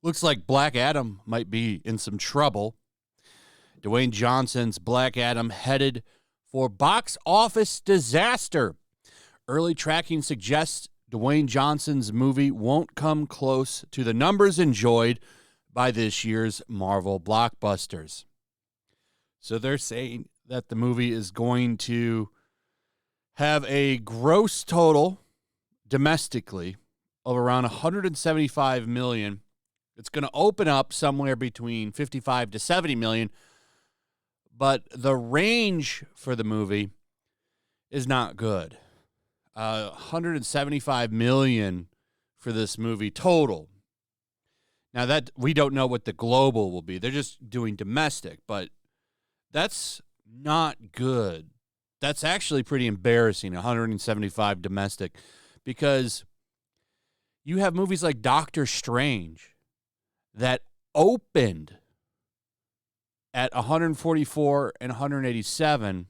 Looks like Black Adam might be in some trouble. Dwayne Johnson's Black Adam headed for box office disaster. Early tracking suggests Dwayne Johnson's movie won't come close to the numbers enjoyed by this year's Marvel blockbusters. So they're saying that the movie is going to have a gross total domestically of around $175 million. It's going to open up somewhere between 55 to 70 million, but the range for the movie is not good. 175 million for this movie total. Now that we don't know what the global will be. They're just doing domestic, but that's not good. That's actually pretty embarrassing, 175 domestic, because you have movies like Doctor Strange that opened at 144 and 187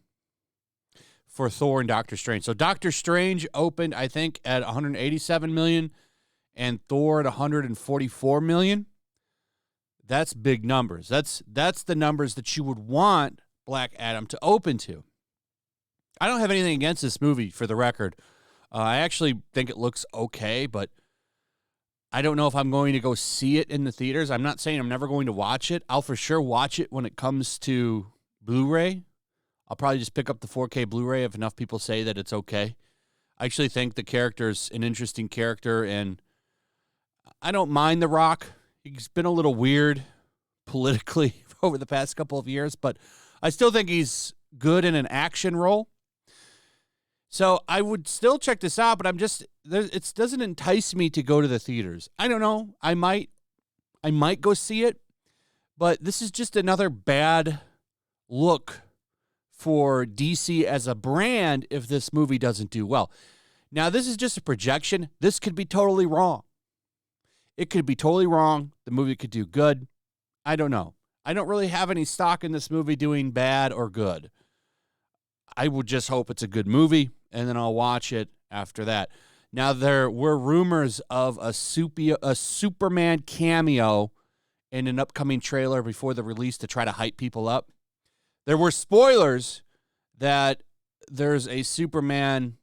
for Thor and Doctor Strange. So Doctor Strange opened, I think, at 187 million and Thor at 144 million. That's big numbers. That's the numbers that you would want Black Adam to open to. I don't have anything against this movie, for the record. I actually think it looks okay, but I don't know if I'm going to go see it in the theaters. I'm not saying I'm never going to watch it. I'll for sure watch it when it comes to Blu-ray. I'll probably just pick up the 4K Blu-ray if enough people say that it's okay. I actually think the character's an interesting character, and I don't mind The Rock. He's been a little weird politically over the past couple of years, but I still think he's good in an action role. So I would still check this out, but it doesn't entice me to go to the theaters. I don't know. I might go see it, but this is just another bad look for DC as a brand if this movie doesn't do well. Now, this is just a projection. This could be totally wrong. It could be totally wrong. The movie could do good. I don't know. I don't really have any stock in this movie doing bad or good. I would just hope it's a good movie, and then I'll watch it after that. Now, there were rumors of a Superman cameo in an upcoming trailer before the release to try to hype people up. There were spoilers that there's a Superman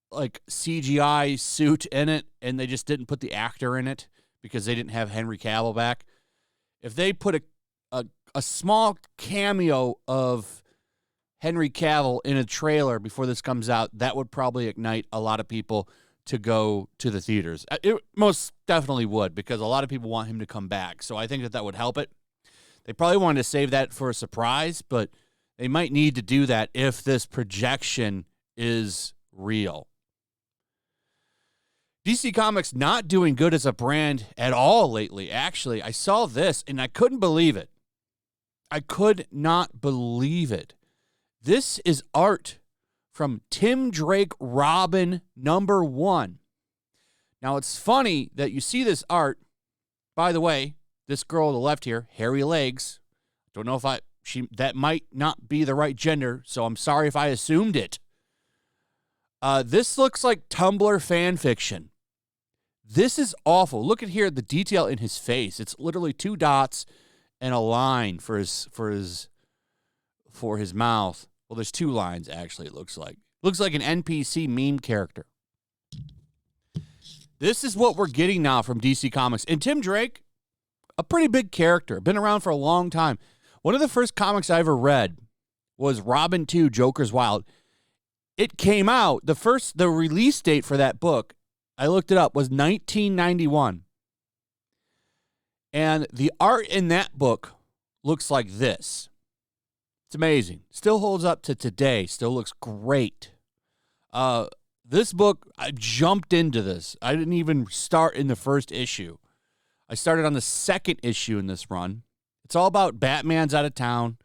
like CGI suit in it, and they just didn't put the actor in it because they didn't have Henry Cavill back. If they put a small cameo of Henry Cavill in a trailer before this comes out, that would probably ignite a lot of people to go to the theaters. It most definitely would, because a lot of people want him to come back. So I think that would help it. They probably wanted to save that for a surprise, but they might need to do that if this projection is real. DC Comics not doing good as a brand at all lately. Actually, I saw this and I couldn't believe it. I could not believe it. This is art from Tim Drake Robin #1. Now, it's funny that you see this art. By the way, this girl on the left here, hairy legs. Don't know if that might not be the right gender, so I'm sorry if I assumed it. This looks like Tumblr fan fiction. This is awful. Look at here, the detail in his face. It's literally 2 dots and a line for his mouth. Well, there's 2 lines, actually, it looks like. Looks like an NPC meme character. This is what we're getting now from DC Comics. And Tim Drake, a pretty big character. Been around for a long time. One of the first comics I ever read was Robin 2, Joker's Wild. It came out, the release date for that book, I looked it up, was 1991. And the art in that book looks like this. It's amazing. Still holds up to today. Still looks great. This book, I jumped into this. I didn't even start in the first issue. I started on the second issue in this run. It's all about Batman's out of town.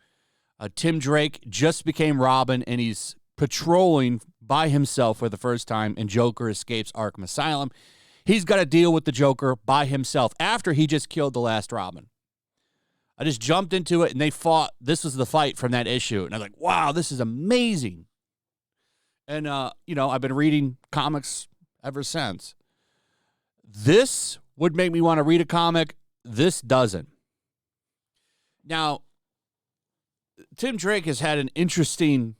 Tim Drake just became Robin, and he's patrolling by himself for the first time, and Joker escapes Arkham Asylum. He's got to deal with the Joker by himself after he just killed the last Robin. I just jumped into it, and they fought. This was the fight from that issue. And I was like, wow, this is amazing. And, I've been reading comics ever since. This would make me want to read a comic. This doesn't. Now, Tim Drake has had an interesting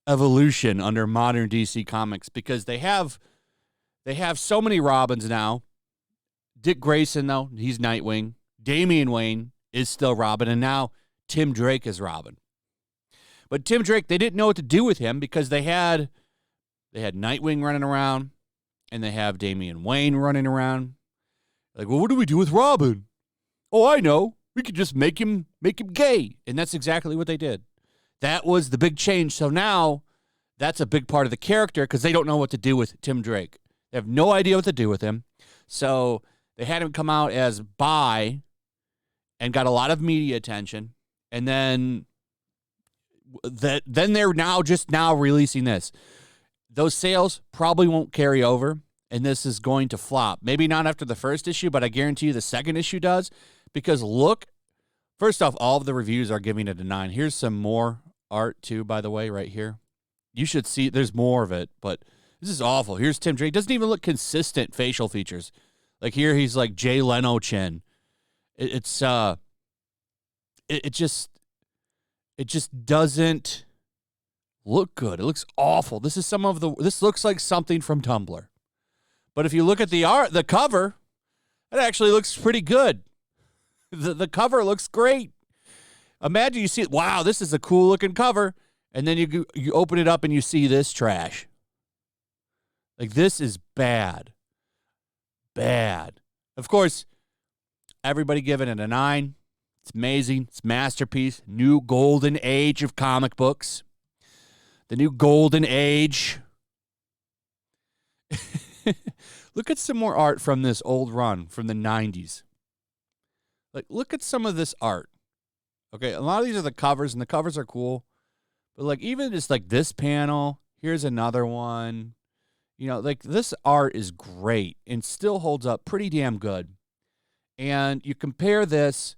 evolution under modern DC Comics because they have so many Robins now. Dick Grayson, though, he's Nightwing. Damian Wayne is still Robin, and now Tim Drake is Robin. But Tim Drake, they didn't know what to do with him because they had Nightwing running around, and they have Damian Wayne running around. Like, well, what do we do with Robin? Oh, I know. We could just make him gay. And that's exactly what they did. That was the big change. So now that's a big part of the character because they don't know what to do with Tim Drake. They have no idea what to do with him. So they had him come out as bi and got a lot of media attention. And then they're now releasing this. Those sales probably won't carry over, and this is going to flop. Maybe not after the first issue, but I guarantee you the second issue does. Because look, first off, all of the reviews are giving it a 9. Here's some more art, too, by the way, right here. You should see, there's more of it, but this is awful. Here's Tim Drake. Doesn't even look consistent facial features. Like here, he's like Jay Leno chin. It just doesn't look good. It looks awful. This looks like something from Tumblr. But if you look at the art, the cover, it actually looks pretty good. The cover looks great. Imagine you see, wow, this is a cool looking cover, and then you open it up and you see this trash. Like, this is bad. Bad. Of course, everybody giving it a 9. It's amazing. It's a masterpiece. New golden age of comic books. The new golden age. Look at some more art from this old run from the 90s. Like, look at some of this art. Okay, a lot of these are the covers, and the covers are cool. But, like, even just, like, this panel, here's another one. You know, like, this art is great and still holds up pretty damn good. And you compare this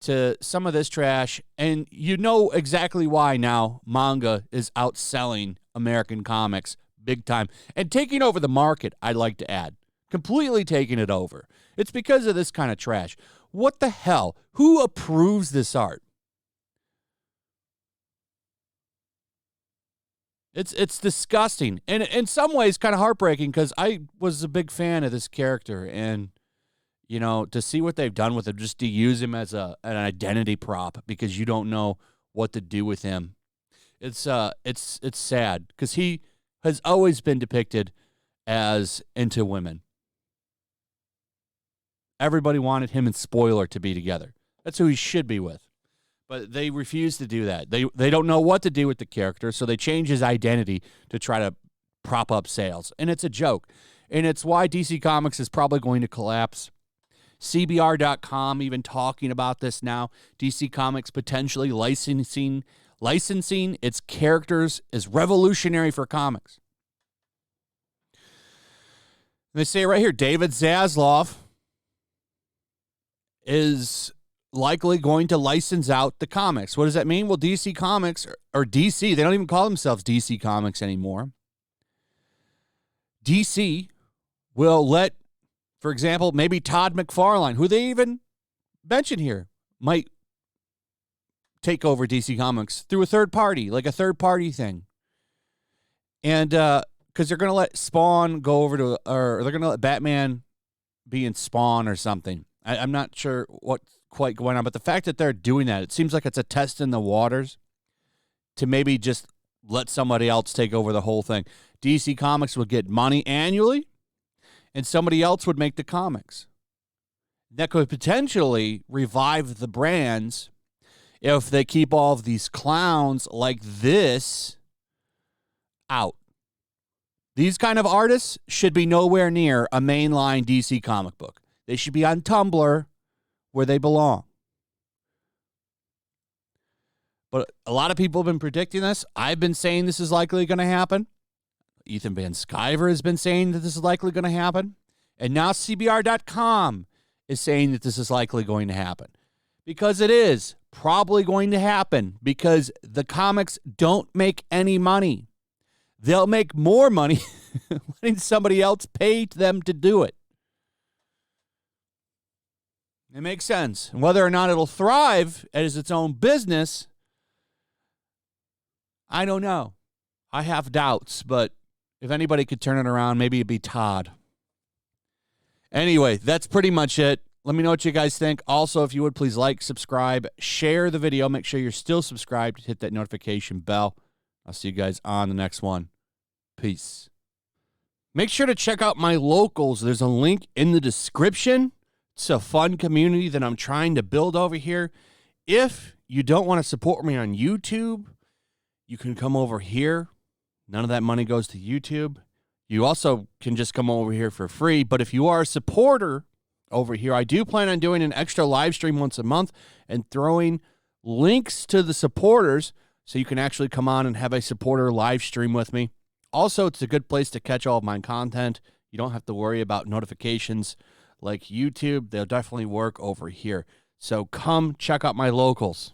to some of this trash, and you know exactly why now manga is outselling American comics big time. And taking over the market, I'd like to add. Completely taking it over. It's because of this kind of trash. What the hell? Who approves this art? It's disgusting. And in some ways kind of heartbreaking because I was a big fan of this character. And, you know, to see what they've done with him, just to use him as an identity prop because you don't know what to do with him. It's sad because he has always been depicted as into women. Everybody wanted him and Spoiler to be together. That's who he should be with. But they refuse to do that. They don't know what to do with the character, so they change his identity to try to prop up sales. And it's a joke. And it's why DC Comics is probably going to collapse. CBR.com even talking about this now. DC Comics potentially licensing its characters is revolutionary for comics. They say right here, David Zaslav is likely going to license out the comics. What does that mean? Well, DC Comics, or DC, they don't even call themselves DC Comics anymore. DC will let, for example, maybe Todd McFarlane, who they even mention here, might take over DC Comics through a third party, like a third party thing. And because they're going to let Spawn go over to, or they're going to let Batman be in Spawn or something. I'm not sure what's quite going on, but the fact that they're doing that, it seems like it's a test in the waters to maybe just let somebody else take over the whole thing. DC Comics would get money annually, and somebody else would make the comics. That could potentially revive the brands if they keep all of these clowns like this out. These kind of artists should be nowhere near a mainline DC comic book. They should be on Tumblr where they belong. But a lot of people have been predicting this. I've been saying this is likely going to happen. Ethan Van Sciver has been saying that this is likely going to happen. And now CBR.com is saying that this is likely going to happen. because it is probably going to happen, because the comics don't make any money. They'll make more money letting somebody else pay them to do it. It makes sense. And whether or not it'll thrive as its own business, I don't know. I have doubts, but if anybody could turn it around, maybe it'd be Todd. Anyway, that's pretty much it. Let me know what you guys think. Also, if you would, please like, subscribe, share the video. Make sure you're still subscribed. Hit that notification bell. I'll see you guys on the next one. Peace. Make sure to check out my locals. There's a link in the description. It's a fun community that I'm trying to build over here. If you don't want to support me on YouTube, you can come over here. None of that money goes to YouTube. You also can just come over here for free. But if you are a supporter over here, I do plan on doing an extra live stream once a month and throwing links to the supporters so you can actually come on and have a supporter live stream with me. Also, it's a good place to catch all of my content. You don't have to worry about notifications like YouTube. They'll definitely work over here. So come check out my locals.